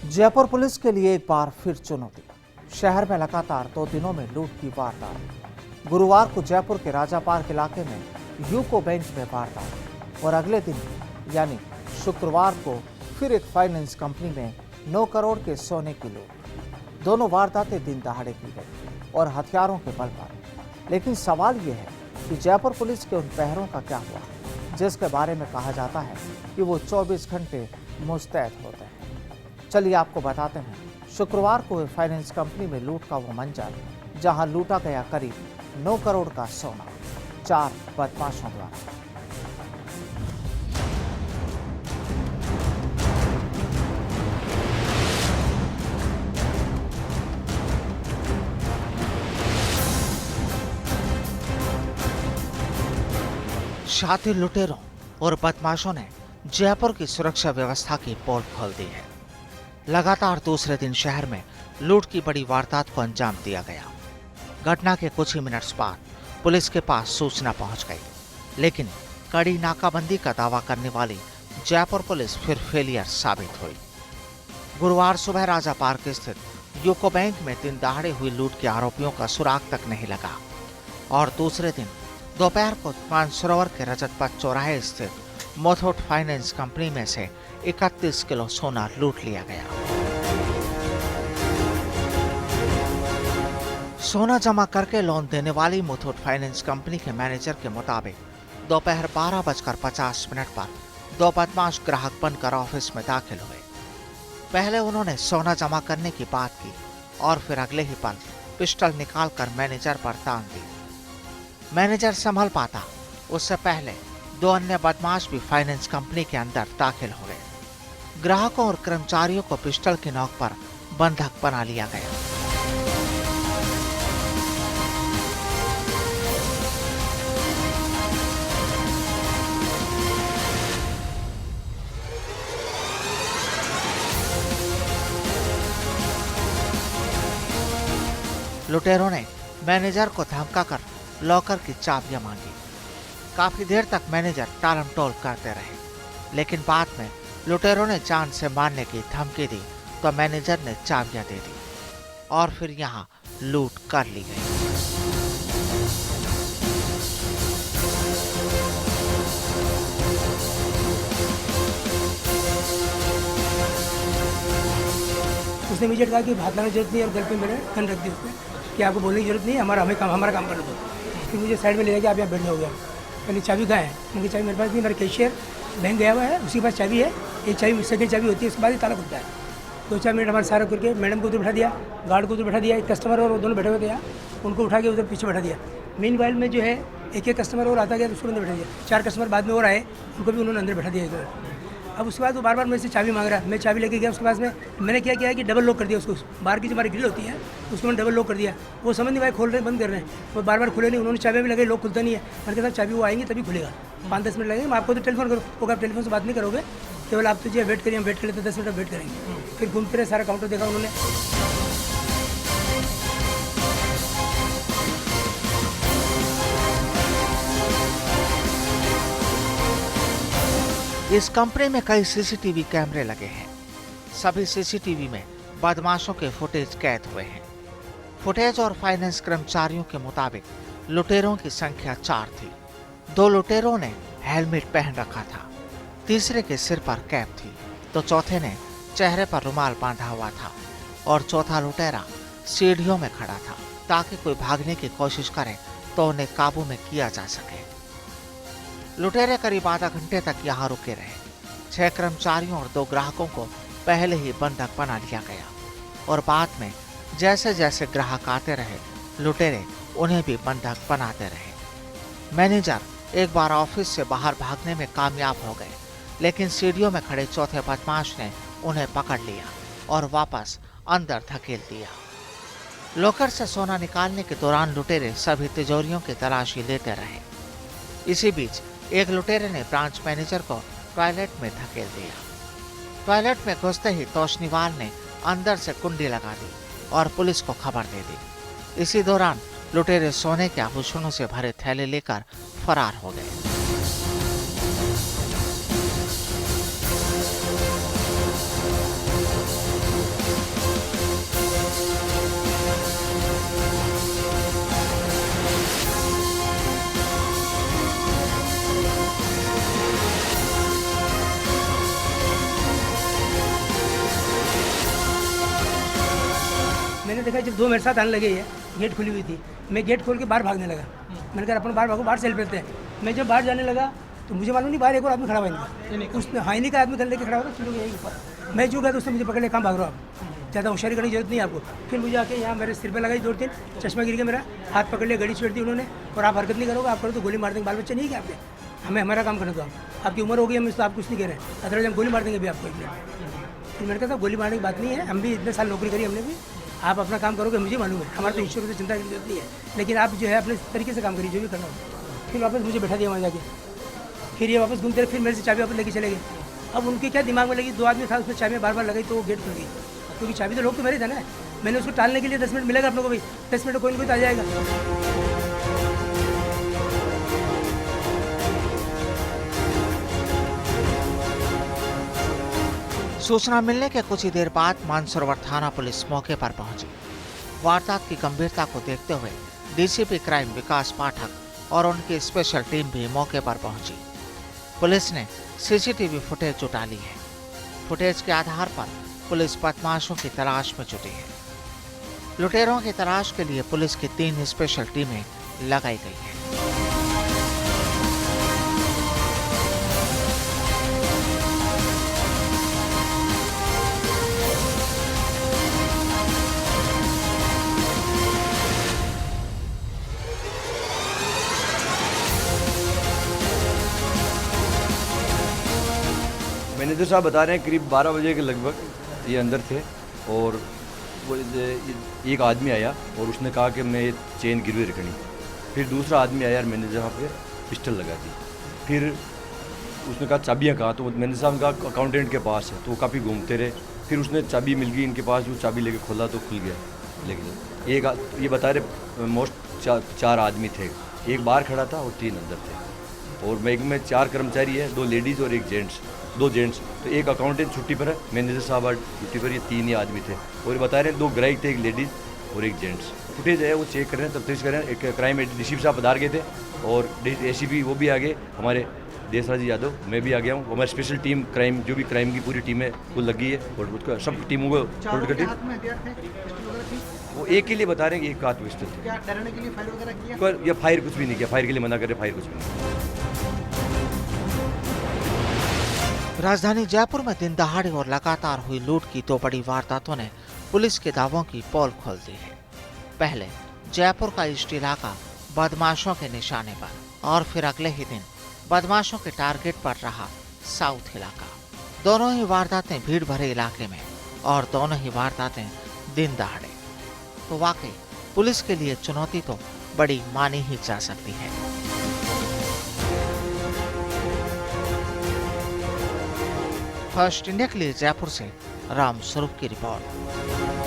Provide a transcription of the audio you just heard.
Jaipur police के लिए एक बार फिर चुनौती। शहर में लगातार 2 दिनों में लूट की वारदात। गुरुवार को जयपुर के राजा पार्क इलाके में यूको बैंक में वारदात और अगले दिन यानी शुक्रवार को फिर एक फाइनेंस कंपनी में 9 करोड़ के सोने की लूट। दोनों वारदातें दिन दहाड़े की गई और हथियारों के बल पर। लेकिन सवाल यह है कि जयपुर पुलिस के उन पहरों का क्या हुआ जिसके बारे में कहा जाता है कि वो 24 घंटे मुस्तैद होते हैं। चलिए आपको बताते हैं शुक्रवार को फाइनेंस कंपनी में लूट का वो मंजर जहां लूटा गया करीब 9 करोड़ का सोना 4 बदमाशों द्वारा। शातिर लुटेरों और बदमाशों ने जयपुर की सुरक्षा व्यवस्था की पोल खोल दी है। लगातार दूसरे दिन शहर में लूट की बड़ी वारदात को अंजाम दिया गया। घटना के कुछ ही मिनट्स बाद पुलिस के पास सूचना पहुंच गई, लेकिन कड़ी नाकाबंदी का दावा करने वाली जयपुर पुलिस फिर फेलियर साबित हुई। गुरुवार सुबह राजा पार्क स्थित यूको बैंक में दिन दहाड़े हुई लूट के आरोपियों का सुराग तक नहीं लगा और दूसरे दिन दोपहर को मानसरोवर के रजत पथ चौराहे स्थित मुथूट फाइनेंस कंपनी में से 31 किलो सोना लूट लिया गया। सोना जमा करके लोन देने वाली मुथूट फाइनेंस कंपनी के मैनेजर के मुताबिक दोपहर 12:50 पर 2 बदमाश ग्राहक बनकर ऑफिस में दाखिल हुए। पहले उन्होंने सोना जमा करने की बात की और फिर अगले ही पल पिस्टल निकालकर मैनेजर पर तान दी। मैनेजर संभल पाता उससे पहले 2 अन्य बदमाश भी फाइनेंस कंपनी के अंदर दाखिल हो गए। ग्राहकों और कर्मचारियों को पिस्टल की नोक पर बंधक बना लिया गया। लुटेरों ने मैनेजर को धमकाकर लॉकर की चाबियां मांगी। काफी देर तक मैनेजर टालमटोल करते रहे, लेकिन बाद में लुटेरों ने जान से मारने की धमकी दी तो मैनेजर ने चाबियां दे दी और फिर यहां लूट कर ली गई। उसने मुझे कहा कि भाग लाने की जरूरत नहीं और गल पे मेरे गन रख दी उसने कि आपको बोलने की जरूरत नहीं, हमारा काम करना दो। फिर मुझे साइड में ले जाके आप यहाँ बैठ जाओगे। पहले चाबी कहाँ है? मुझे चाबी मेरे पास नहीं, मेरा कैशियर बैंक गया हुआ है, उसके पास चाबी है। एक चाबी सेकंड चाबी होती है, उसके बाद ही ताला खुलता है। 2-4 मिनट हमारे सारा करके मैडम को उधर बैठा दिया, गार्ड को उधर बैठा दिया, एक कस्टमर और दोनों बैठे हुए थे यहाँ, उनको उठा के उधर पीछे बैठा दिया। मीनवाइल में जो है एक कस्टमर और आता गया तो उसको अंदर बैठा दिया। 4 कस्टमर बाद में और आए, उनको भी उन्होंने अंदर बैठा दिया इधर। अब उसके बाद वो बार मेरे से चाबी मांग रहा है। मैं चाबी लेके गया उसके पास में, मैंने क्या किया कि डबल लॉक कर दिया उसको। बाहर की जो हमारी ग्रिल होती है उसको मैंने डबल लॉक कर दिया। वो समझ नहीं भाई खोल रहे हैं बंद कर रहे हैं, वो बार खुले नहीं। उन्होंने चाबी भी लगाई, लॉक खुलता नहीं है। मैंने कहा चाबी वो आएंगे तभी खुलेगा, 5-10 मिनट लगेंगे। मैं आपको तो टेलीफोन करो, वो आप टेलीफोन से बात नहीं करोगे, केवल आप तो जो वेट करिए, हम वेट कर लेते 10 मिनट वेट करेंगे। फिर घूमते रहे, सारा काउंटर देखा उन्होंने। इस कंपनी में कई सीसीटीवी कैमरे लगे हैं। सभी सीसीटीवी में बदमाशों के फुटेज कैद हुए हैं। फुटेज और फाइनेंस कर्मचारियों के मुताबिक लुटेरों की संख्या 4 थी। 2 लुटेरों ने हेलमेट पहन रखा था, तीसरे के सिर पर कैप थी तो चौथे ने चेहरे पर रुमाल बांधा हुआ था और चौथा लुटेरा सीढ़ियों में खड़ा था ताकि कोई भागने की कोशिश करे तो उन्हें काबू में किया जा सके। लुटेरे करीब आधा घंटे तक यहाँ रुके रहे। 6 कर्मचारियों और 2 ग्राहकों को पहले ही बंधक बना लिया गया और बाद में जैसे जैसे ग्राहक आते रहे लुटेरे उन्हें भी बंधक बनाते रहे। मैनेजर एक बार ऑफिस से बाहर भागने में कामयाब हो गए, लेकिन सीढ़ियों में खड़े चौथे बदमाश ने उन्हें पकड़ लिया और वापस अंदर धकेल दिया। लॉकर से सोना निकालने के दौरान लुटेरे सभी तिजोरियों की तलाशी लेते रहे। इसी बीच एक लुटेरे ने ब्रांच मैनेजर को टॉयलेट में धकेल दिया। टॉयलेट में घुसते ही तोशनीवाल ने अंदर से कुंडी लगा दी और पुलिस को खबर दे दी। इसी दौरान लुटेरे सोने के आभूषणों से भरे थैले लेकर फरार हो गए। देखा जब दो मेरे साथ आने लगे, ये गेट खुली हुई थी, मैं गेट खोल के बाहर भागने लगा। मैंने कहा अपन बाहर भागो, बाहर सेल्फ लेते हैं। मैं जब बाहर जाने लगा तो मुझे मालूम नहीं बाहर एक और आदमी खड़ा हुआ इनका, उसने हाँ नहीं का आदमी गले के खड़ा हुआ, तुम लोग यहीं ऊपर। मैं जो गया तो उसने मुझे पकड़ लिया, कहाँ भाग रहा हो आप, ज़्यादा होशियारी करने की जरूरत नहीं है आपको। फिर मुझे आके यहाँ मेरे सिर पे लगाई 2-3, चश्मा गिर गया मेरा, हाथ पकड़ लिया, गड़ी छेड़ दी उन्होंने, और आप हरकत नहीं करोगे, आप करो तो गोली मार देंगे। बाल बच्चे नहीं क्या आपके, हमें हमारा काम करने दो, आपकी उम्र हो गई, हम तो आप कुछ नहीं कह रहे हैं, अदरवाइज हम गोली मार देंगे भी आपको एक मिनट। फिर मैंने कहा गोली मारने की बात नहीं है, हम भी इतने साल नौकरी करी हमने भी, आप अपना काम करोगे मुझे मालूम है, हमारा तो ईश्वर से चिंता की जरूरत नहीं है, लेकिन आप जो है अपने तरीके से काम करिए जो भी करना हो। फिर वापस मुझे बैठा दिया वहाँ जाके, फिर ये वापस घूमते रहे, फिर मेरे से चाबी वापस लेके चले गए। अब उनके क्या दिमाग में लगी, 2 आदमी था उसमें चाबी बार बार लगाई तो वो गेट खुल गई, क्योंकि चाबी तो लोग तो मेरे थे ना। मैंने उसको टालने के लिए 10 मिनट मिलेगा आप लोगों को, भाई 10 मिनट कोई ना कोई तो आ जाएगा। सूचना मिलने के कुछ ही देर बाद मानसरोवर थाना पुलिस मौके पर पहुंची। वारदात की गंभीरता को देखते हुए डीसीपी क्राइम विकास पाठक और उनकी स्पेशल टीम भी मौके पर पहुंची। पुलिस ने सीसीटीवी फुटेज जुटा ली है। फुटेज के आधार पर पुलिस बदमाशों की तलाश में जुटी है। लुटेरों की तलाश के लिए पुलिस की 3 स्पेशल टीमें लगाई गई हैं। मैनेजर साहब बता रहे हैं करीब 12 बजे के लगभग ये अंदर थे, और वो एक आदमी आया और उसने कहा कि मैं ये चेन गिरवी रखनी। फिर दूसरा आदमी आया और मैंने जहाँ पे पिस्टल लगा दी। फिर उसने कहा चाबियाँ कहाँ, तो मैनेजर साहब ने कहा अकाउंटेंट के पास है, तो वो काफ़ी घूमते रहे। फिर उसने चाबी मिल गई इनके पास, वो चाबी लेके खोला तो खुल गया। लेकिन एक ये बता रहे मोस्ट 4 आदमी थे, एक बाहर खड़ा था और 3 अंदर थे, और बैंक में 4 कर्मचारी है, 2 लेडीज़ और 2 जेंट्स। तो एक अकाउंटेंट छुट्टी पर है, मैनेजर साहब आज छुट्टी पर, ये 3 ही आदमी थे। और ये बता रहे हैं 2 ग्राहक थे, एक लेडीज़ और एक जेंट्स। फुटेज है वो चेक कर रहे हैं, तफ्तीश कर रहे हैं। एक क्राइम डीसीपी साहब पधार गए थे और एसीपी वो भी आ गए, हमारे देशराज यादव, मैं भी आ गया हूँ। हमारी स्पेशल टीम क्राइम, जो भी क्राइम की पूरी टीम है वो लगी है, और उसका सब टीमों को वो एक के लिए बता रहे हैं कि एक हाथ पिस्टल थे। क्या डरने के लिए फायर वगैरह किया? पर या फायर कुछ भी नहीं किया, फायर के लिए मना कर रहे, फायर कुछ भी नहीं। राजधानी जयपुर में दिन दहाड़े और लगातार हुई लूट की 2 बड़ी वारदातों ने पुलिस के दावों की पोल खोल दी है। पहले जयपुर का ईस्ट इलाका बदमाशों के निशाने पर, और फिर अगले ही दिन बदमाशों के टारगेट पर रहा साउथ इलाका। दोनों ही वारदातें भीड़ भरे इलाके में, और दोनों ही वारदातें दिन दहाड़े। तो वाकई पुलिस के लिए चुनौती तो बड़ी मानी ही जा सकती है। फर्स्ट इंडिया के लिए जयपुर से राम स्वरूप की रिपोर्ट।